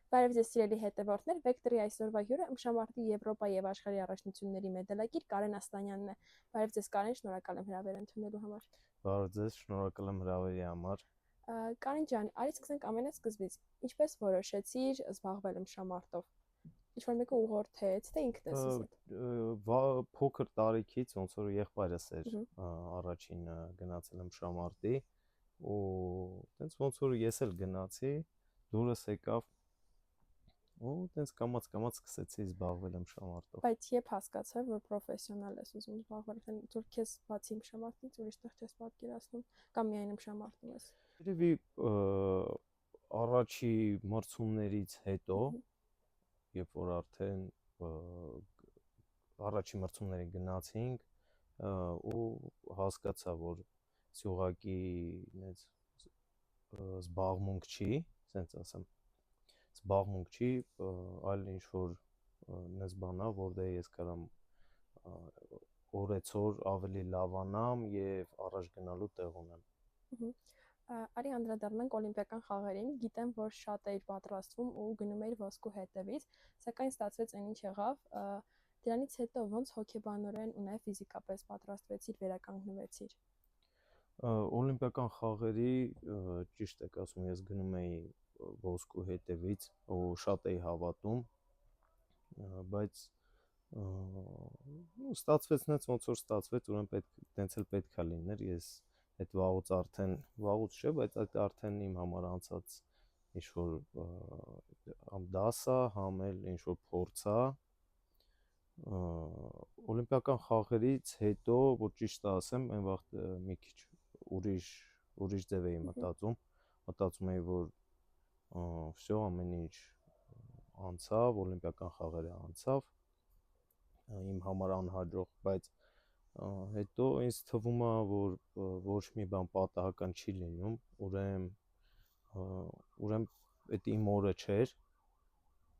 Բարև ձեզ սիրելի հետևորդներ, Վեկտորի այսօրվա հյուրը ըմբշամարտի Եվրոպա եւ աշխարհի առաջնությունների մեդալակիր Կարեն Աստանյանն է։ Բարև ձեզ Կարեն, շնորհակալ եմ հրավերը ընդունելու համար։ Բարև ձեզ, շնորհակալ եմ հրավերի համար։ Կարեն ջան, արի սկսենք ամենասկզբից։ Ինչպես որոշեցիր զբաղվել ըմբշամարտով։ Ինչ-որ մեկը ուղղորդեց, թե ինքդ ես իսկ փոքր տարիքից ոնց որ եղբայրս էր առաջին գնացել ըմբշամարտի ու տենց ոնց որ ես էլ գնացի, դուրս եկավ ու տենց կամաց սկսեցի զբաղվել ըմբշամարտով։ Բայց երբ հասկացա, որ պրոֆեսիոնալ ես ուզում զբաղվել, դու քեզ բացի ըմբշամարտից ուրիշտեղ չես պատկերացնում կամ միայն ըմբշամարտում ես։ Երևի առաջի մրցումներից հետո, երբ որ արդեն առաջի մրցումների գնացինք ու հասկացա, որ ուղղակի նենց զբաղմունք չի, ասենց ասեմ, զբաղմունք չի, այլ ինչ որ նենց բան է, որտեղ ես կարամ օրեցօր ավելի լավանամ եւ առաջ գնալու տեղ ունեմ։ Արի անդրադառնանք օլիմպիական խաղերին, գիտեմ, որ շատ էիր պատրաստվում ու գնում էիր ոսկու հետևից, սակայն ստացվեց այն ինչ եղավ, դրանից հետո ոնց հոգեբանորեն ու նաև ֆիզիկապես պատրաստվեցիր, վերականգնվեցիր։ Օլիմպիական խաղերի ճիշտ եք ասում, ես գնում էի ոսկու հետևից ու շատ էի հավատում, բայց ստացվեց նենց ոնց որ ստացվեց, ուրեմն տենց էլ պետքա լիներ, ես այդ վաղուց արդեն, վաղուց չէ, բայց այդ արդեն իմ համար անցած ինչ-որ համ դաս է, համ էլ ինչ-որ փորձ է, օլիմպիական խաղերից հետո, որ ճիշտ ասեմ, այն վաղ մի քիչ ուրիշ ձև էի մտածում էի, որ всё ամեն ինչ անցավ, օլիմպիական խաղերը անցավ, իմ համար անհաջող, բայց հետո ինձ թվում է, որ ոչ մի բան պատահական չի լինում, ուրեմն այդ իմ օրը չէր,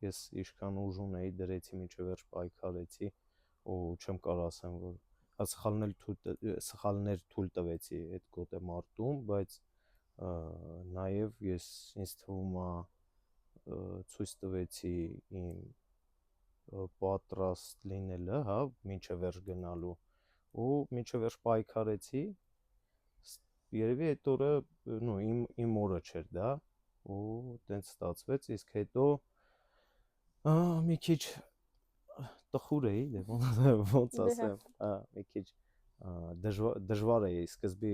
ես ինչքան ուժ ունեի, դրեցի մինչև վերջ պայքարեցի ու չեմ կարող ասեմ, որ սխալներ թույլ տվեցի այդ գոտե մարտում, բայց նաև ինձ թվում է ցույց տվեցի իմ պատրաստ լինելը, հա, մինչև վերջ գնալու ու մինչև վերջ պայքարեցի, երևի այդ օրը, իմ օրը չէր դա ու տենց ստացվեց, իսկ հետո մի քիչ տխուր էի, ոնց ասեմ, մի քիչ դժվար էի, սկզբի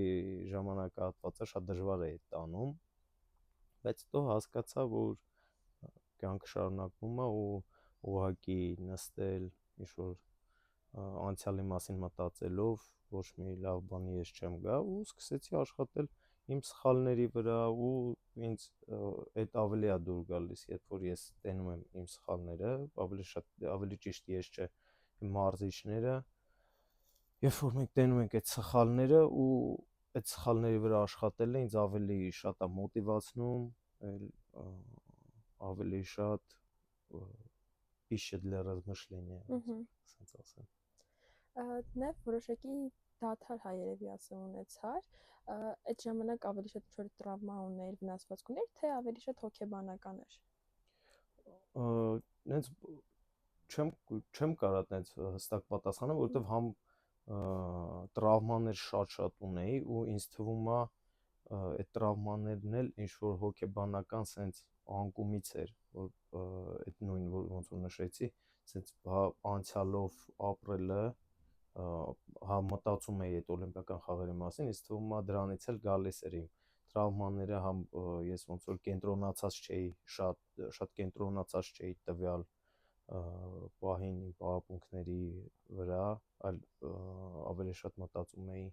ժամանակահատվածը շատ դժվար էի տանում, բայց հետո հասկացա, որ կյանքը շարունակվում է ու ուղղակի նստել ինչ-որ անցյալի մասին մտածելով ոչ մի լավ բանի ես չեմ գա ու սկսեցի աշխատել իմ սխալների վրա ու ինձ այդ ավելի է դուր գալիս, երբ որ ես տենում եմ իմ սխալները, ավելի ճիշտ ես չէ, իմ մարզիչները, երբ որ մենք տենում ենք այդ սխալները ու այդ սխալների վրա աշխատելը ինձ ավելի շատ է մոտիվացնում, ավելի շատ пища для размышления, ասենց ասեմ։ Նաև որոշակի դադար հայ երևի ասեմ ունեցար, այդ ժամանակ ավելի շատ ինչ-որ տրավմա ուներ, վնասվածք ուներ, թե ավելի շատ հոգեբանական էր։ Նենց չեմ կարող տենց հստակ պատասխանել, որովհետև համ տրավմաներ շատ ունեի ու ինձ թվում է այդ տրավմաներն էլ ինչ որ հոգեբանական սենց անկումից էր, որ այդ նույն ոնց որ նշեցի, սենց անցյալով ապրելը, հա մտածում էի այդ օլիմպիական խաղերի մասին, ինձ թվում է դրանից էլ գալիս էր իմ տրավմաները, համ ես ոնց որ կենտրոնացած չէի, շատ կենտրոնացած չէի տվյալ պահին իմ պարապմունքների վրա, այլ ավելի շատ մտածում էի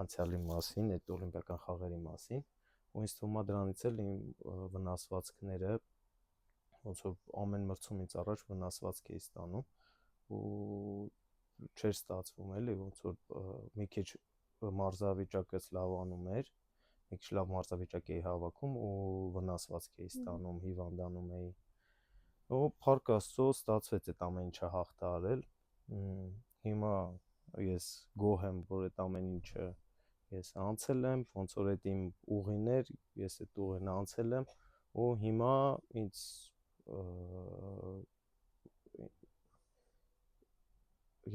անցյալի մասին, այդ օլիմպիական խաղերի մասին, ու ինձ թվում է դրանից էլ իմ վնասվածքները, ոնց որ ամեն մրցումից առաջ վնասվածք էի ստանում ու չէր ստացվում էլի, ոնց որ մի քիչ մարզավիճակս լավանում էր, մի քիչ լավ մարզավիճակ էի հավաքում ու վնասվածք էի ստանում, հիվանդանում էի, ու փառք Աստծո ստացվեց այդ ամեն ինչը հաղթահարել, հիմա ես գոհ եմ, որ այդ ամեն ինչը ես անցել եմ, ոնց որ այդ իմ ուղին էր, ես այդ ուղին անցել եմ ու հիմա ինձ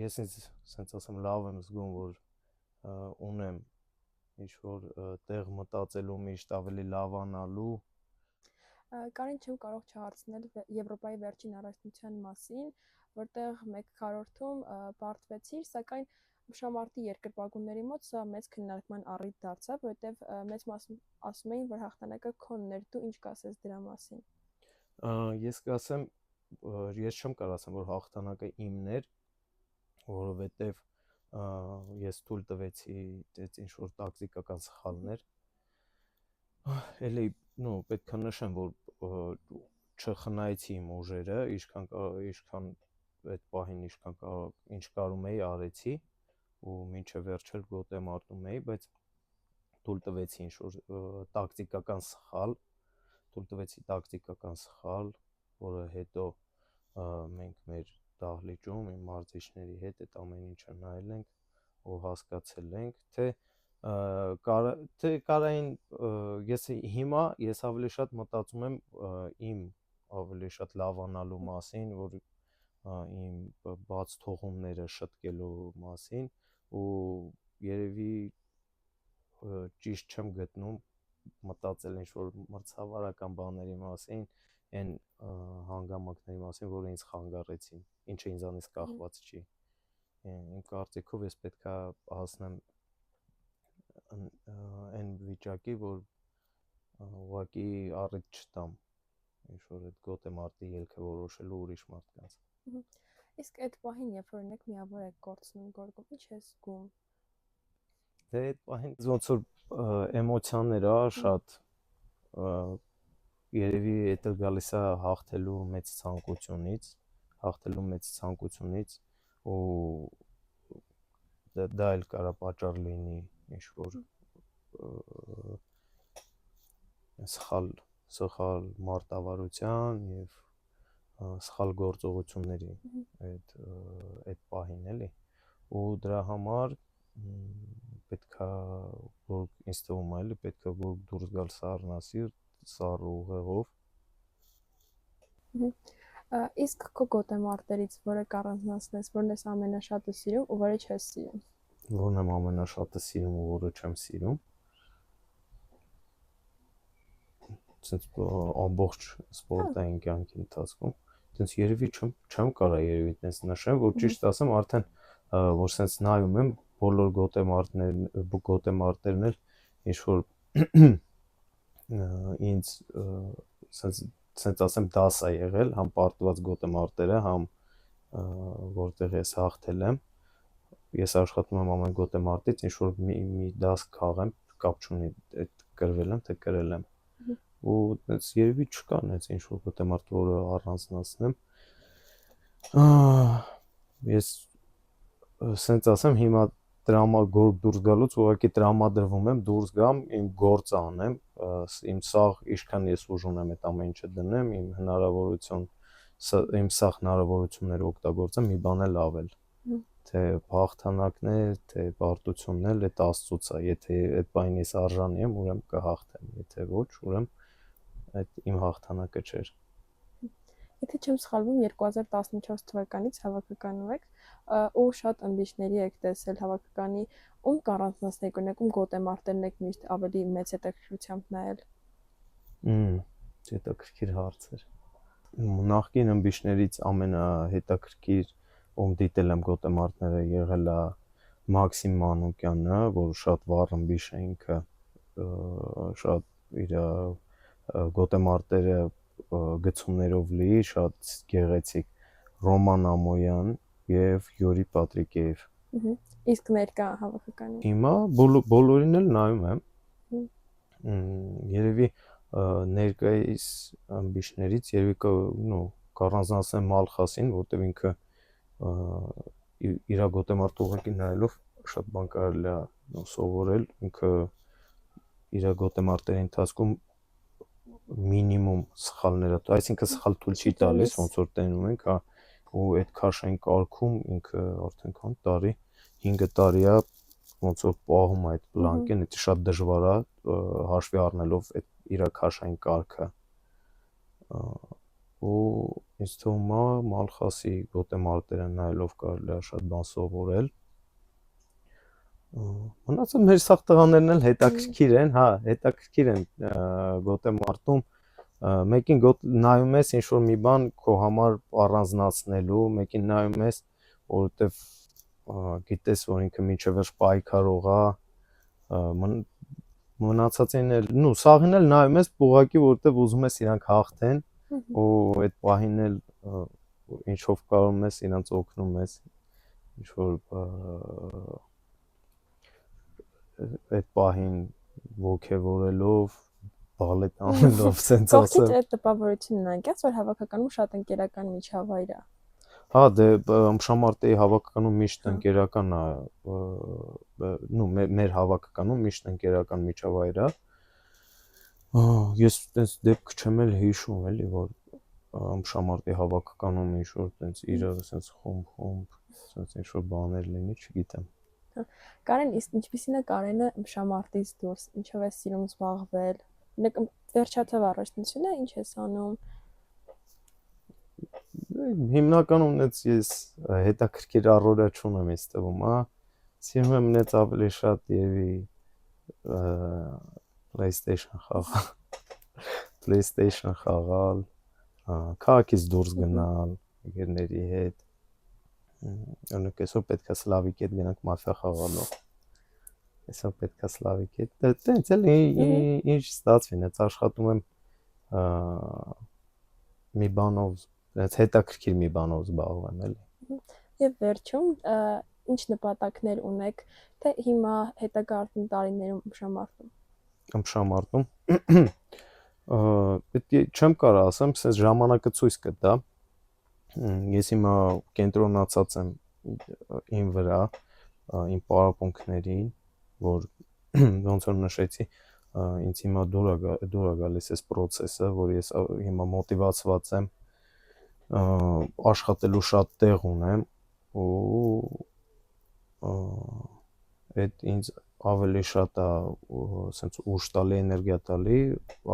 ես ինձ սենց ասեմ լավ եմ զգում, որ ունեմ ինչ-որ տեղ մտածելու միշտ ավելի լավանալու։ Կարին չեմ կարող չհարցնել Եվրոպայի վերջին առաջնության մասին, որտեղ 1/4-ում պարտվեցիր, սակայն ուսամարտի երկրպագուների մոտ սա մեծ քննարկման առիթ դարձավ, որովհետև մեծ մասում ասում էին, որ հաղթանակը քոնն էր, դու ինչ կասես դրա մասին։ Ես կասեմ, ես չեմ կարող ասեմ, որ հաղթանակը իմն էր, որովհետև ես թույլ տվեցի այդ ինչ-որ տակտիկական սխալներ։ Էլի, պետք է նշեմ, որ չխնայեցի իմ ուժերը, ինչքան այդ պահին ինչ կարում էի արեցի, ու մինչև վերջել գոտեմարտում էի, բայց թույլ տվեցի ինչ-որ տակտիկական սխալ, որը հետո մենք մեր դահլիճում իմ մարզիչների հետ այդ ամեն ինչը նայել ենք ու հասկացել ենք, թե կարային ես ավելի շատ մտածում եմ իմ ավելի շատ լավանալու մասին, որ իմ բաց թողումները շտկելու մասին, ու երևի ճիշտ չեմ գտնում մտածել ինչ-որ մրցավարական բաների մասին, այն հանգամանքների մասին, որը ինձ խանգարեցին, ինչը ինձանից կախված չի։ Իմ կարծիքով ես պետք է հասնեմ այն վիճակի, որ ուղղակի առիթ չտամ ինչ-որ այդ գոտեմարտի ելքը որոշելու ուրիշ մարդկանց։ Իսկ այդ պահին, երբ որ օրինակ միավոր եք կորցնում գորգում, ինչ ես զգում։ Դե այդ պահին ոնց որ էմոցիաներ շատ երևի դա գալիս է հաղթելու մեծ ցանկությունից, ու դա էլ կարա պատճառ լինի ինչ-որ սխալ մարտավարության եւ սխալ գործողությունների այդ պահին էլի, ու դրա համար պետքա որ ինձ թվում է էլի պետքա որ դուրս գալ սառնասիրտ, սառը ուղեղով։ Իսկ քո գոտեմարտերից որը կառանձնացնես, որն ես ամենաշատը սիրում ու որը չես սիրում։ Որն եմ ամենաշատը սիրում ու որը չեմ սիրում։ Ցենց ամբողջ սպորտային կյանքի ընթացքում, ցենց երևի չեմ կարա երևի տենց նշեմ, որ ճիշտ ասեմ, արդեն որ ցենց նայում եմ բոլոր գոտեմարտերն էլ ինչ որ ինձ ցենց ասեմ դաս է եղել, համ պարտված գոտեմարտերը, համ որտեղ ես հաղթել եմ, ես աշխատում եմ ամեն գոտեմարտից ինչ որ մի դաս քաղեմ, կապ չունի այդ կրվել եմ, թե կրել եմ, ու այդպես երևի չկա այդպես ինչ որ գոտեմարտ, որը առանձնացնեմ։ Ես սենց ասեմ, հիմա դուրս գալուց ուղղակի տրամադրվում եմ դուրս գամ, իմ գործը անեմ, իմ սաղ ինչքան ես ուժ ունեմ այդ ամեն ինչը դնեմ, իմ սաղ հնարավորությունները օգտագործեմ մի բան էլ ավել, թե հաղթանակն է, թե պարտությունն է, այդ Աստծուց է, եթե այդ բանին ես արժանի եմ, ուրեմն կհաղթեմ, եթե ոչ, ուրեմն այդ իմ հաղթանակը չէր։ Եթե չեմ սխալվում, 2014 թվականից հավաքականում եք, ու շատ ըմբիշների եք տեսել հավաքականի, ում կառանձնացնեք, օրինակ ում գոտեմարտերն եք միշտ ավելի մեծ հետաքրքրությամբ նայել։ Հետաքրքիր հարց էր։ Նախկին ըմբիշներից ամենահետաքրքիր ում դիտել եմ գոտեմարտները եղել է Մաքսիմ Մանուկյանը, որ շատ վառ ըմբիշ է ինքը, շատ իր գոտեմարտերը գցումներով լի, շատ գեղեցիկ, Ռոման Ամոյան եւ Յուրի Պատրիկեև։ Իսկ ներկա հավաքականի։ Հիմա բոլորին էլ նայում եմ։ Երևի ներկայիս ըմբիշներից երևի կառանձնացնեմ Մալխասին, որտեղ ինքը իր գոտեմարտը ուղղակի նայելով շատ բան կարելի է սովորել, ինքը իր գոտեմարտերի ընթացքում մինիմում սխալները, այսինքն սխալ թույլ չի տալիս, ոնց որ տենում ենք, ու այդ քաշային կարգում ինքը արդեն քան տարի, 5 տարի է ոնց որ պահում է այդ բլանկեն, դա շատ դժվար է հաշվի առնելով այդ իր քաշային կարգը, ու ինձ թվում է Մալխասի գոտե մարտերը նայելով կարելի է շատ բան սովորել։ Մնացած մեր սաղ տղաներն էլ հետաքրքիր են, հա, հետաքրքիր են գոտե մարտում մեկին նայում ես ինչ որ մի բան քո համար առանձնացնելու, մեկին նայում ես, որովհետև գիտես, որ ինքը մինչև վերջ պայքարող է, մնացածին էլ, նու սաղին էլ նայում ես ուղղակի, որովհետև ուզում ես իրանք հաղթեն, ու այդ պահին էլ ինչով կարում ես իրանց օգնում ես, ինչ որ այդ պահին ոգևորելով, բալետ անելով, սենց ասեմ։ Կողքից այդ տպավորությունն անկյաց, որ հավաքականում շատ ընկերական միջավայր է։ Հա, դե ըմբշամարտի հավաքականում միշտ ընկերական է, նու մեր հավաքականում միշտ ընկերական միջավայր է։ Ես տենց դեպք չեմ էլ հիշում էլի, որ ըմբշամարտի հավաքականում ինչ որ տենց իրար սենց խումբ, սենց ինչ որ բաներ լինի, չգիտեմ։ Կարեն, իսկ ինչպիսին է Կարենը ըմբշամարտից դուրս, ինչով է սիրում զբաղվել։ Վերջացավ առաջնությունը, ինչ ես անում։ Հիմնականում նենց ես հետաքրքիր առօրյա չունեմ ինձ թվում, հա։ Սիրում եմ նենց ավելի շատ եւի PlayStation խաղալ, քաղաքից դուրս գնալ, ընկերների հետ։ Օրինակ այսօր պետքա Սլավիկի հետ գնանք մաֆիա խաղալու։ Այսօր պետքա Սլավիկի հետ, տենց էլ ինչ ստացվի, նենց աշխատում եմ մի բանով, նենց հետաքրքիր մի բանով զբաղվեմ էլի։ Եվ վերջում ինչ նպատակներ ունեք, թե հիմա հետագա արդեն տարիներում ըմբշամարտում։ Ըմբշամարտում պետք չեմ կարող ասեմ, սենց ժամանակը ցույց կտա։ Ես հիմա կենտրոնացած եմ իմ վրա, իմ պարապմունքներին, որ ոնց որ նշեցի, ինձ հիմա դուր է գալիս այս process-ը, որ ես հիմա մոտիվացված եմ, աշխատելու շատ տեղ ունեմ ու այդ ինձ ավելի շատ է սենց ուժ տալի, էներգիա տալի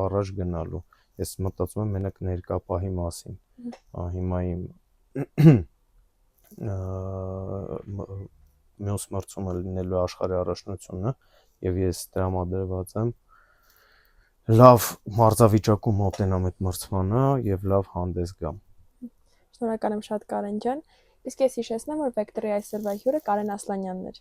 առաջ գնալու։ Ես մտածում եմ մենակ ներկա պահի մասին։ Հիմա իմ մյուս մրցումը լինելու աշխարհի առաջնությունն է, եւ ես տրամադրված եմ լավ մարզավիճակում մոտենամ այդ մրցմանը եւ լավ հանդես գամ։ Շնորհակալ եմ շատ Կարեն ջան։ Իսկ ես հիշեցնեմ, որ Vector-ի այսօրվա հյուրը Կարեն Ասլանյանն էր։